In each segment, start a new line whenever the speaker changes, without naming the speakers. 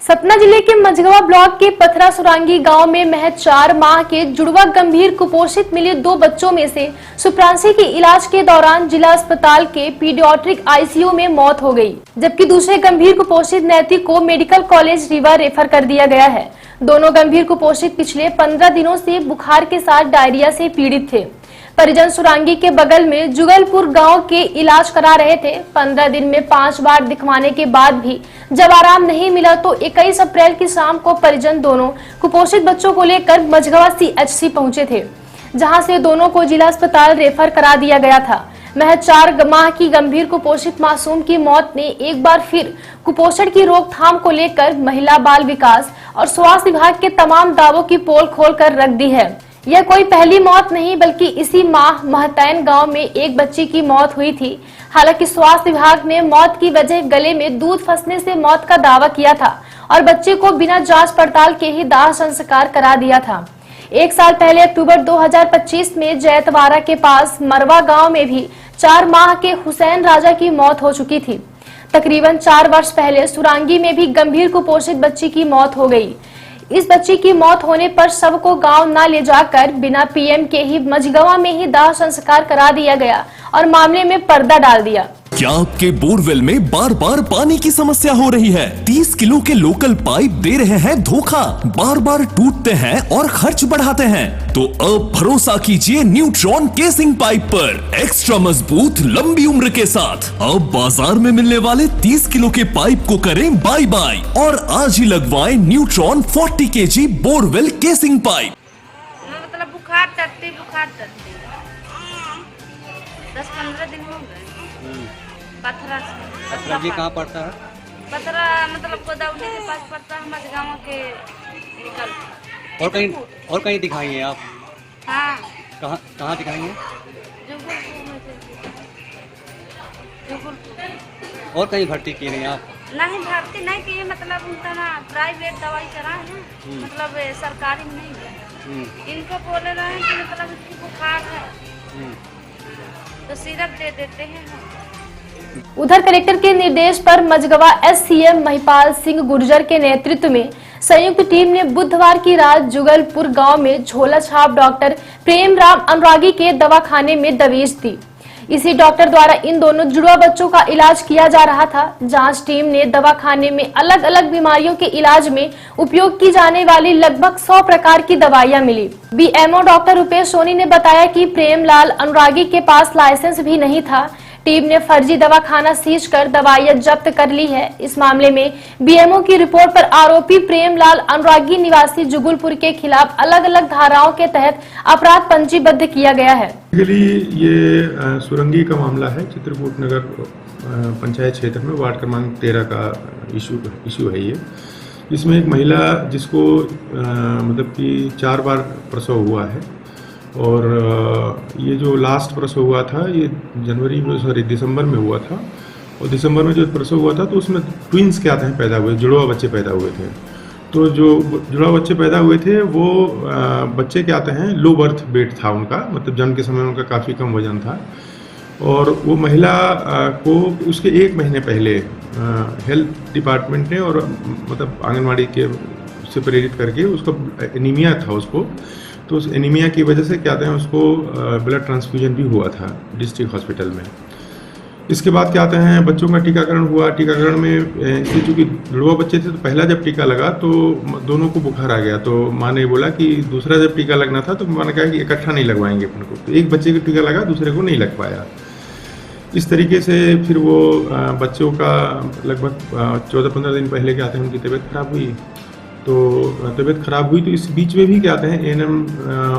सतना जिले के मझगवा ब्लॉक के पथरा सुरांगी गांव में महज 4 माह के जुड़वा गंभीर कुपोषित मिले 2 बच्चों में से सुप्रांशी की इलाज के दौरान जिला अस्पताल के पीडियाट्रिक आईसीयू में मौत हो गई, जबकि दूसरे गंभीर कुपोषित नैतिक को मेडिकल कॉलेज रीवा रेफर कर दिया गया है। दोनों गंभीर कुपोषित पिछले 15 दिनों से बुखार के साथ डायरिया से पीड़ित थे। परिजन सुरांगी के बगल में जुगलपुर गांव के इलाज करा रहे थे। 15 दिन में 5 बार दिखवाने के बाद भी जब आराम नहीं मिला तो 21 अप्रैल की शाम को परिजन दोनों कुपोषित बच्चों को लेकर मझगवा सीएचसी पहुंचे थे, जहां से दोनों को जिला अस्पताल रेफर करा दिया गया था। महज 4 माह की गंभीर कुपोषित मासूम की मौत ने एक बार फिर कुपोषण की रोकथाम को लेकर महिला बाल विकास और स्वास्थ्य विभाग के तमाम दावों की पोल खोल कर रख दी है। यह कोई पहली मौत नहीं बल्कि इसी माह महतैन गांव में एक बच्ची की मौत हुई थी। हालांकि स्वास्थ्य विभाग ने मौत की वजह गले में दूध फंसने से मौत का दावा किया था और बच्चे को बिना जांच पड़ताल के ही दाह संस्कार करा दिया था। 1 साल पहले अक्टूबर 2025 में जैतवाड़ा के पास मरवा गांव में भी 4 माह के हुसैन राजा की मौत हो चुकी थी। तकरीबन 4 वर्ष पहले सुरांगी में भी गंभीर कुपोषित बच्ची की मौत हो गई। इस बच्ची की मौत होने पर शव को गांव न ले जाकर बिना पीएम के ही मझगवा में ही दाह संस्कार करा दिया गया और मामले में पर्दा डाल दिया।
क्या आपके बोरवेल में बार बार पानी की समस्या हो रही है? 30 किलो के लोकल पाइप दे रहे हैं धोखा, बार बार टूटते हैं और खर्च बढ़ाते हैं। तो अब भरोसा कीजिए न्यूट्रॉन केसिंग पाइप पर, एक्स्ट्रा मजबूत लंबी उम्र के साथ। अब बाजार में मिलने वाले 30 किलो के पाइप को करें बाय बाय और आज ही लगवाएं neutron 40 kg borewell casing pipe.
मतलब बुखार चढ़ती 10-15 दिन हो गए। पथरा
ये कहाँ पड़ता है?
पथरा मतलब गोदावरी के पास पड़ता है, मझगांव के निकल।
और कहीं दिखाएंगे आप?
हाँ।
कहाँ दिखाएंगे?
जुगलपुर।
और कहीं भर्ती किए नहीं आप?
नहीं भर्ती नहीं किए, मतलब उनका ना प्राइवेट दवाई करा है, मतलब सरकारी में नहीं। इनको बोले रहे हैं कि मतलब इसकी बुखार है तो सिरप दे देते हैं।
उधर कलेक्टर के निर्देश पर मझगवा एससीएम महिपाल सिंह गुर्जर के नेतृत्व में संयुक्त टीम ने बुधवार की रात जुगलपुर गांव में झोला छाप डॉक्टर प्रेमराम अनुरागी के दवाखाने में दबिश दी। इसी डॉक्टर द्वारा इन दोनों जुड़वा बच्चों का इलाज किया जा रहा था। जांच टीम ने दवाखाने में अलग अलग बीमारियों के इलाज में उपयोग की जाने वाली लगभग 100 प्रकार की दवाइयां मिली। बीएमओ डॉक्टर रुपेश सोनी ने बताया कि प्रेमलाल अनुरागी के पास लाइसेंस भी नहीं था। टीम ने फर्जी दवाखाना सीज कर दवाइयां जब्त कर ली है। इस मामले में बीएमओ की रिपोर्ट पर आरोपी प्रेमलाल अनुरागी निवासी जुगलपुर के खिलाफ अलग अलग धाराओं के तहत अपराध पंजीबद्ध किया गया है।
ये सुरंगी का मामला है, चित्रकूट नगर पंचायत क्षेत्र में वार्ड क्रमांक 13 का इशू है। ये इसमें एक महिला जिसको मतलब कि 4 बार प्रसव हुआ है और ये जो लास्ट प्रसव हुआ था ये दिसंबर में हुआ था और दिसंबर में जो प्रसव हुआ था तो उसमें ट्विंस क्या थे पैदा हुए, जुड़वा बच्चे पैदा हुए थे। तो जो जुड़वा बच्चे पैदा हुए थे वो बच्चे क्या आते हैं, लो बर्थ वेट था उनका, मतलब जन्म के समय उनका काफ़ी कम वजन था और वो महिला को उसके 1 महीने पहले हेल्थ डिपार्टमेंट ने और मतलब आंगनवाड़ी के से प्रेरित करके उसको एनीमिया था उसको, तो उस एनीमिया की वजह से क्या कहते हैं उसको ब्लड ट्रांसफ्यूजन भी हुआ था डिस्ट्रिक्ट हॉस्पिटल में। इसके बाद क्या कहते हैं बच्चों का टीकाकरण हुआ। टीकाकरण में इसलिए चूँकि जुड़वा बच्चे थे तो पहला जब टीका लगा तो दोनों को बुखार आ गया, तो माँ ने बोला कि दूसरा जब टीका लगना था तो माँ ने कहा कि इकट्ठा नहीं लगवाएंगे अपन को, तो एक बच्चे को टीका लगा दूसरे को नहीं लग पाया। इस तरीके से फिर वो बच्चों का लगभग 14-15 दिन पहले क्या कहते हैं उनकी तबीयत खराब हुई। तो तबीयत खराब हुई तो इस बीच में भी क्या कहते हैं एएनएम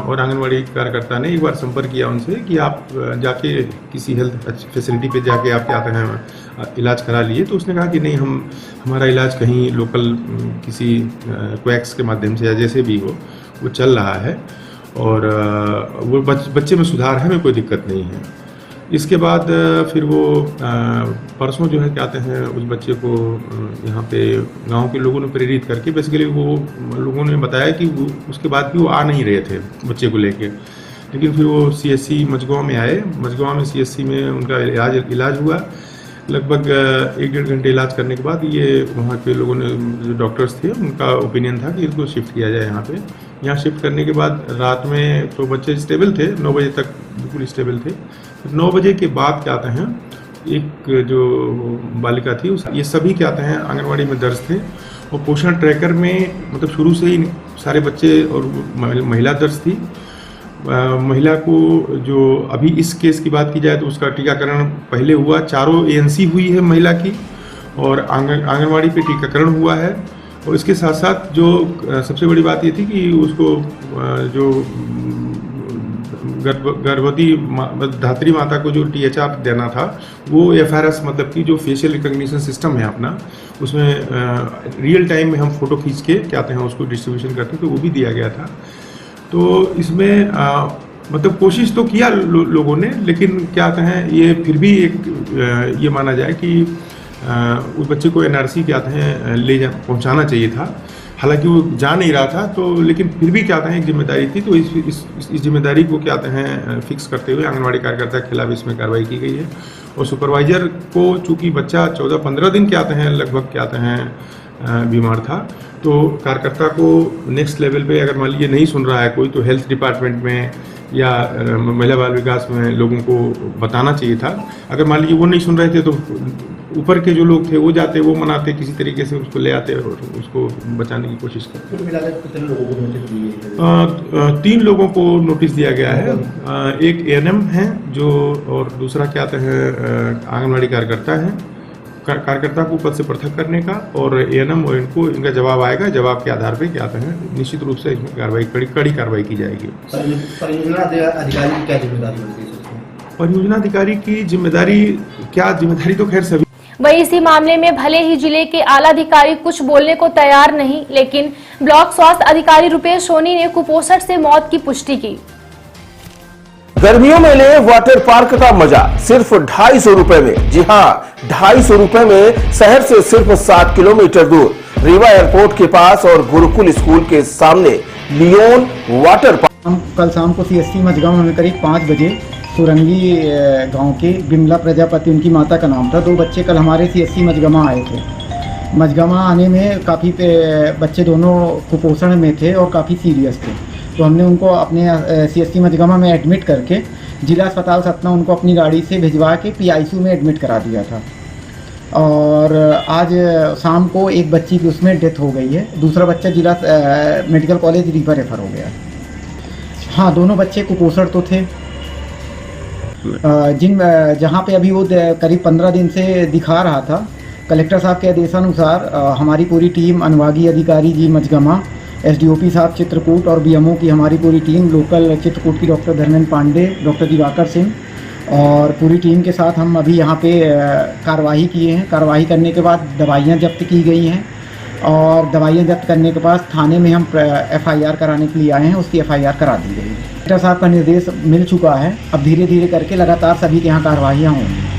और आंगनवाड़ी कार्यकर्ता ने एक बार संपर्क किया उनसे कि आप जाके किसी हेल्थ फैसिलिटी पे जाके आप क्या कहते हैं इलाज करा लिए। तो उसने कहा कि नहीं, हमारा इलाज कहीं लोकल किसी क्वैक्स के माध्यम से या जैसे भी हो वो चल रहा है और वो बच्चे में सुधार है, में कोई दिक्कत नहीं है। इसके बाद फिर वो परसों जो है क्या कहते हैं उस बच्चे को यहाँ पे गांव के लोगों ने प्रेरित करके बेसिकली वो लोगों ने बताया कि वो उसके बाद भी वो आ नहीं रहे थे बच्चे को लेके, लेकिन फिर वो सीएससी मझगवा में आए। मझगवा में सीएससी में उनका इलाज हुआ। लगभग 1-1.5 घंटे इलाज करने के बाद ये वहाँ के लोगों ने, जो डॉक्टर्स थे, उनका ओपिनियन था कि इसको शिफ्ट किया जाए यहाँ पे। यहाँ शिफ्ट करने के बाद रात में तो बच्चे स्टेबल थे, 9 बजे तक बिल्कुल स्टेबल थे। 9 बजे के बाद क्या कहते हैं, एक जो बालिका थी, ये सभी क्या कहते हैं आंगनवाड़ी में दर्ज थे, और पोषण ट्रैकर में मतलब शुरू से ही सारे बच्चे और महिला दर्ज थी। महिला को जो अभी इस केस की बात की जाए तो उसका टीकाकरण पहले हुआ, 4 ANC हुई है महिला की, और आंगनवाड़ी पे टीकाकरण हुआ है। और इसके साथ साथ जो सबसे बड़ी बात ये थी कि उसको जो गर्भवती धात्री माता को जो THR देना था, वो FRS मतलब कि जो फेशियल रिकग्निशन सिस्टम है अपना, उसमें रियल टाइम में हम फोटो खींच के क्या कहते हैं उसको डिस्ट्रीब्यूशन करते, तो वो भी दिया गया था। तो इसमें मतलब कोशिश तो किया लोगों ने, लेकिन क्या कहें ये फिर भी एक ये माना जाए कि उस बच्चे को NRC क्या कहें पहुंचाना चाहिए था। हालांकि वो जा नहीं रहा था, तो लेकिन फिर भी क्या कहें एक जिम्मेदारी थी, तो इस जिम्मेदारी को क्या कहें फिक्स करते हुए आंगनवाड़ी कार्यकर्ता के खिलाफ इसमें कार्रवाई की गई है। और सुपरवाइजर को चूँकि बच्चा 14-15 दिन क्या कहें लगभग क्या कहें बीमार था, तो कार्यकर्ता को नेक्स्ट लेवल पे अगर मान लीजिए नहीं सुन रहा है कोई, तो हेल्थ डिपार्टमेंट में या महिला बाल विकास में लोगों को बताना चाहिए था। अगर मान लीजिए वो नहीं सुन रहे थे तो ऊपर के जो लोग थे वो जाते, वो मनाते, किसी तरीके से उसको ले आते और उसको बचाने की कोशिश करते। 3 लोगों को नोटिस दिया गया है। एक ANM है जो, और दूसरा क्या कहते हैं आंगनवाड़ी कार्यकर्ता है, कार्यकर्ता को पद से पृथक करने का, और ANM और इनका जवाब आएगा, जवाब के आधार पे क्या कहते हैं निश्चित रूप से इसमें कड़ी कार्रवाई की जाएगी।
परियोजना अधिकारी की क्या जिम्मेदारी होती है?
परियोजना अधिकारी की जिम्मेदारी तो खैर सभी।
वहीं इसी मामले में भले ही जिले के आला अधिकारी कुछ बोलने को तैयार नहीं, लेकिन ब्लॉक स्वास्थ्य अधिकारी रुपेश सोनी ने कुपोषण से मौत की पुष्टि की।
गर्मियों में ले वाटर पार्क का मजा सिर्फ 250 रुपए में। जी हाँ, 250 रुपए में शहर से सिर्फ 7 किलोमीटर दूर रीवा एयरपोर्ट के पास और गुरुकुल स्कूल के सामने लियोन वाटर पार्क।
हम कल शाम को CSC मझगांव में करीब 5 बजे सुरंगी गांव के बिमला प्रजापति, उनकी माता का नाम था, 2 बच्चे कल हमारे CSC मझगांव आए थे। मझगांव आने में काफ़ी बच्चे दोनों कुपोषण में थे और काफ़ी सीरियस थे, तो हमने उनको अपने CSC मझगांव में एडमिट करके जिला अस्पताल सतना उनको अपनी गाड़ी से भिजवा के PICU में एडमिट करा दिया था। और आज शाम को एक बच्ची की उसमें डेथ हो गई है, दूसरा बच्चा जिला मेडिकल कॉलेज रीवा रेफर हो गया। हाँ, दोनों बच्चे कुपोषण तो थे, जहाँ पे अभी वो करीब 15 दिन से दिखा रहा था। कलेक्टर साहब के आदेशानुसार हमारी पूरी टीम, अनुभागीय अधिकारी जी मझगांव, SDOP साहब चित्रकूट और BMO की हमारी पूरी टीम, लोकल चित्रकूट की डॉक्टर धर्मेंद्र पांडे, डॉक्टर दिवाकर सिंह और पूरी टीम के साथ हम अभी यहाँ पे कार्रवाई किए हैं। कार्रवाई करने के बाद दवाइयाँ जब्त की गई हैं, और दवाइयाँ जब्त करने के बाद थाने में हम FIR कराने के लिए आए हैं, उसकी FIR करा दी गई है। कलेक्टर साहब का निर्देश मिल चुका है, अब धीरे धीरे करके लगातार सभी के यहाँ कार्रवाइयाँ होंगी।